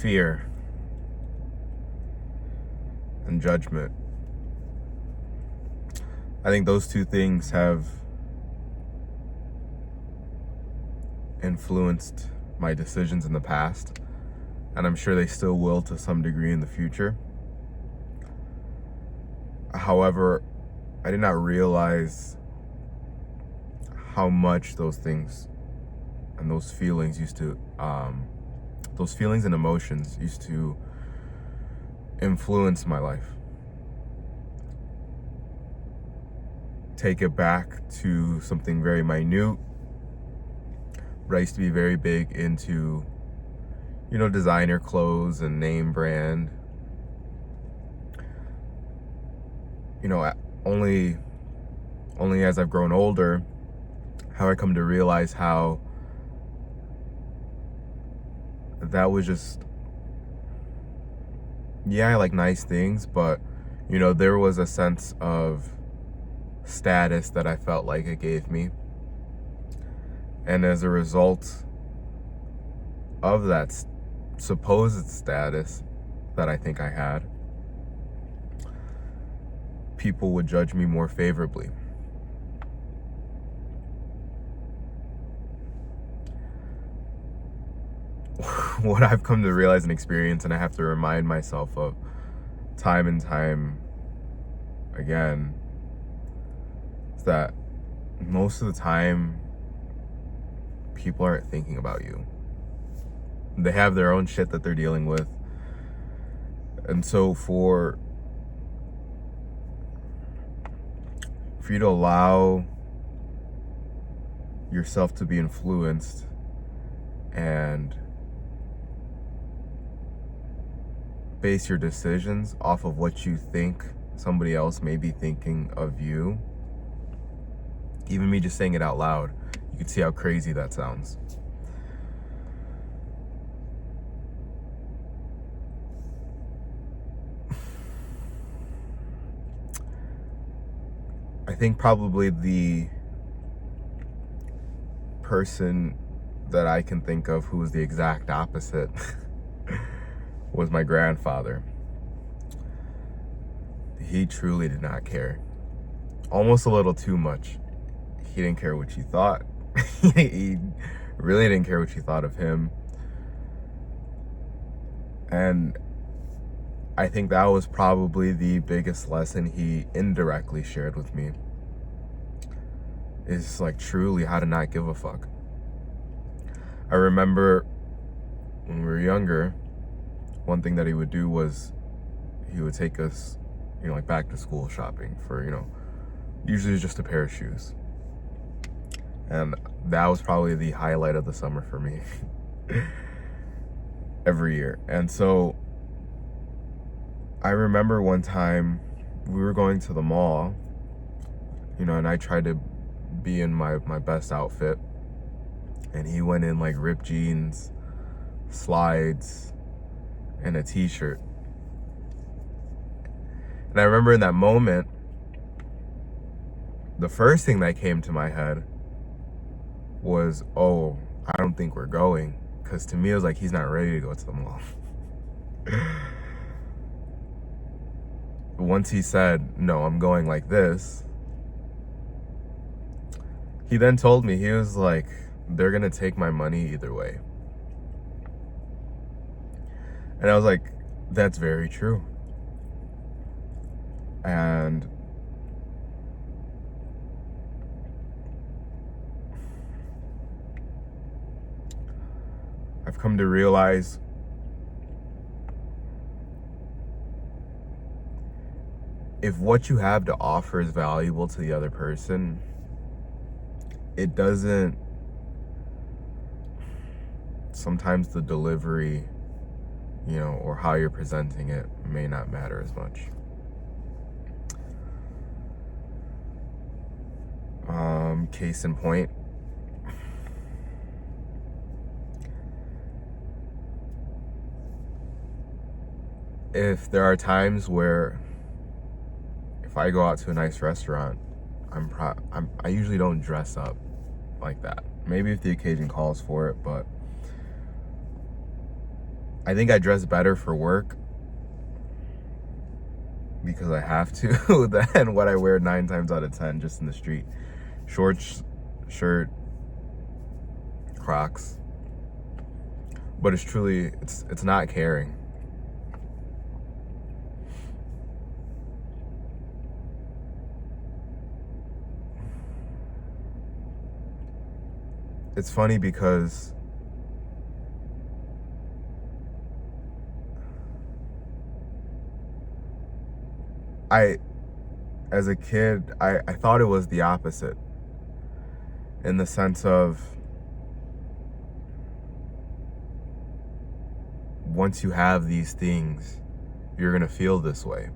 fear and judgment. I think those two things have influenced my decisions in the past, and I'm sure they still will to some degree in the future. However, I did not realize how much those things and those feelings and emotions used to influence my life. Take it back to something very minute. But I used to be very big into, designer clothes and name brand. Only as I've grown older have I come to realize how that was just, I like nice things, but there was a sense of status that I felt like it gave me. And as a result of that supposed status that I think I had, people would judge me more favorably. What I've come to realize and experience, and I have to remind myself of time and time again, is that most of the time people aren't thinking about you. They have their own shit that they're dealing with. And so for you to allow yourself to be influenced and base your decisions off of what you think somebody else may be thinking of you, even me just saying it out loud, you can see how crazy that sounds. I think probably the person that I can think of who was the exact opposite was my grandfather. He truly did not care. Almost a little too much. He didn't care what you thought. He really didn't care what you thought of him. And I think that was probably the biggest lesson he indirectly shared with me, is like truly how to not give a fuck. I remember when we were younger, one thing that he would do was he would take us, like back to school shopping for, usually just a pair of shoes. And that was probably the highlight of the summer for me every year. And so I remember one time we were going to the mall, and I tried to be in my best outfit, and he went in like ripped jeans, slides, and a t-shirt. And I remember in that moment, the first thing that came to my head was, oh, I don't think we're going. Because to me, it was like, he's not ready to go to the mall. Once he said, no, I'm going like this, he then told me, he was like, they're going to take my money either way. And I was like, that's very true. And I've come to realize if what you have to offer is valuable to the other person, it doesn't, sometimes the delivery, or how you're presenting it may not matter as much. Case in point, if there are times where if I go out to a nice restaurant, I usually don't dress up like that. Maybe if the occasion calls for it, but I think I dress better for work because I have to than what I wear 9 times out of 10 just in the street. Shorts, shirt, Crocs. But it's truly, it's not caring. It's funny because as a kid, I thought it was the opposite, in the sense of once you have these things, you're gonna feel this way.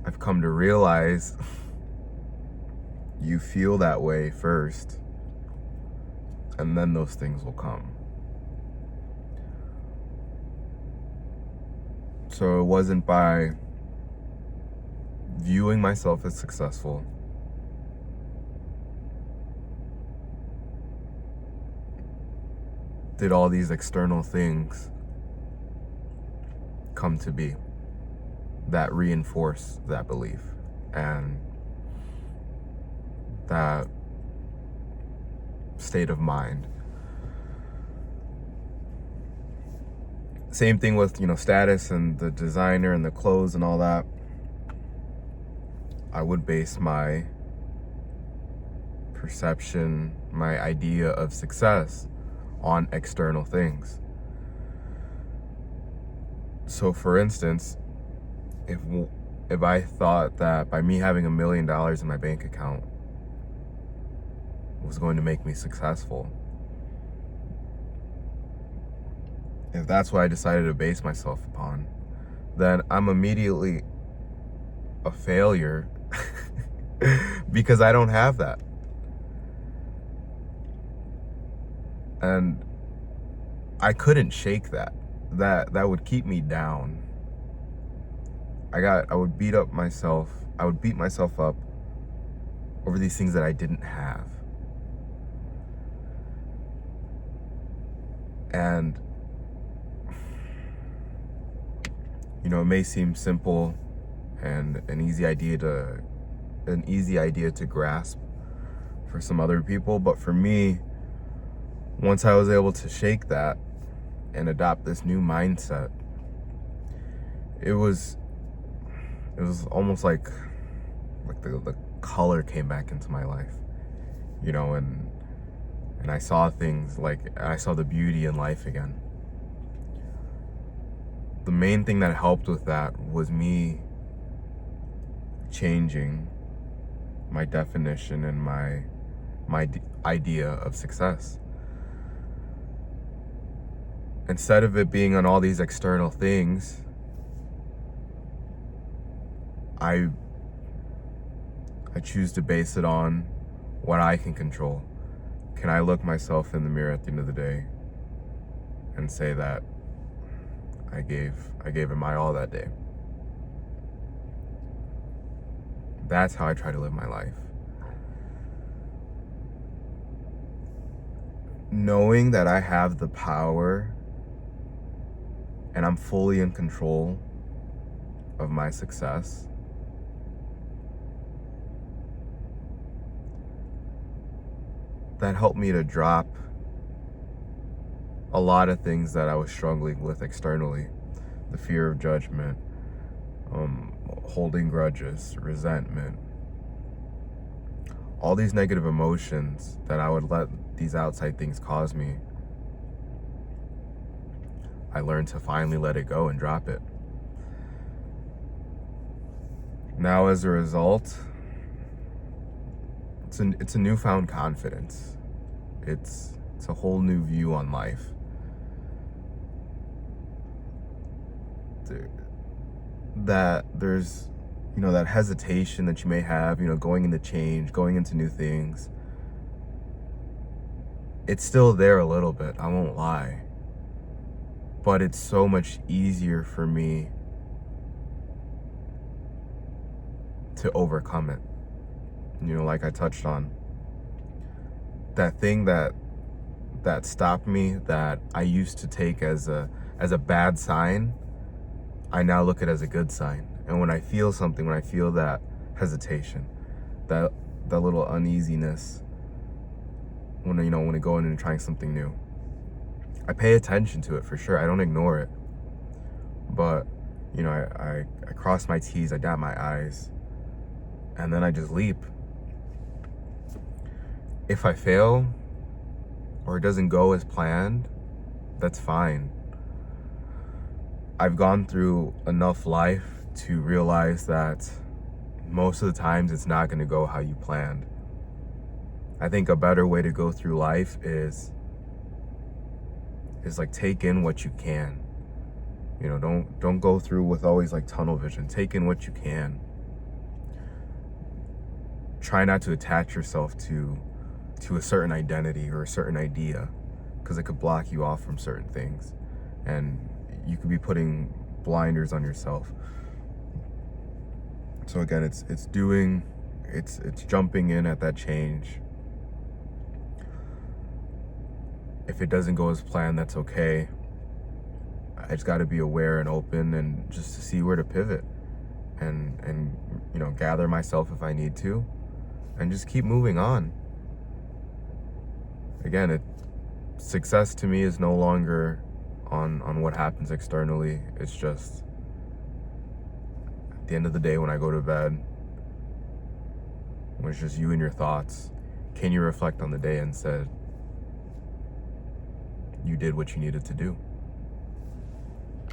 I've come to realize you feel that way first, and then those things will come. So it wasn't by viewing myself as successful, did all these external things come to be that reinforce that belief and that state of mind. Same thing with, status and the designer and the clothes and all that. I would base my perception, my idea of success on external things. So for instance, if I thought that by me having $1 million in my bank account was going to make me successful, if that's what I decided to base myself upon, then I'm immediately a failure because I don't have that. And I couldn't shake that. That would keep me down. I would beat myself up over these things that I didn't have. And it may seem simple and an easy idea to grasp for some other people, but for me, once I was able to shake that and adopt this new mindset, it was almost like the color came back into my life, and I saw things, I saw the beauty in life again. The main thing that helped with that was me changing my definition and my idea of success. Instead of it being on all these external things, I choose to base it on what I can control. Can I look myself in the mirror at the end of the day and say that I gave it my all that day? That's how I try to live my life. Knowing that I have the power and I'm fully in control of my success, that helped me to drop a lot of things that I was struggling with externally. The fear of judgment, holding grudges, resentment, all these negative emotions that I would let these outside things cause me. I learned to finally let it go and drop it. Now, as a result, it's a newfound confidence. It's a whole new view on life. That there's, that hesitation that you may have, going into change, going into new things. It's still there a little bit, I won't lie. But it's so much easier for me to overcome it. Like I touched on, that thing that that stopped me, that I used to take as a bad sign, I now look at it as a good sign. And when I feel something, when I feel that hesitation, that little uneasiness, when I go in and trying something new, I pay attention to it for sure. I don't ignore it. But I cross my T's, I dot my I's, and then I just leap. If I fail or it doesn't go as planned, that's fine. I've gone through enough life to realize that most of the times it's not going to go how you planned. I think a better way to go through life is like take in what you can. Don't go through with always like tunnel vision. Take in what you can. Try not to attach yourself to a certain identity or a certain idea, because it could block you off from certain things, and you could be putting blinders on yourself. So again, it's jumping in at that change. If it doesn't go as planned, that's okay. I just got to be aware and open, and just to see where to pivot, and gather myself if I need to, and just keep moving on. Again, success to me is no longer on what happens externally. It's just at the end of the day, when I go to bed, when it's just you and your thoughts, can you reflect on the day and said you did what you needed to do?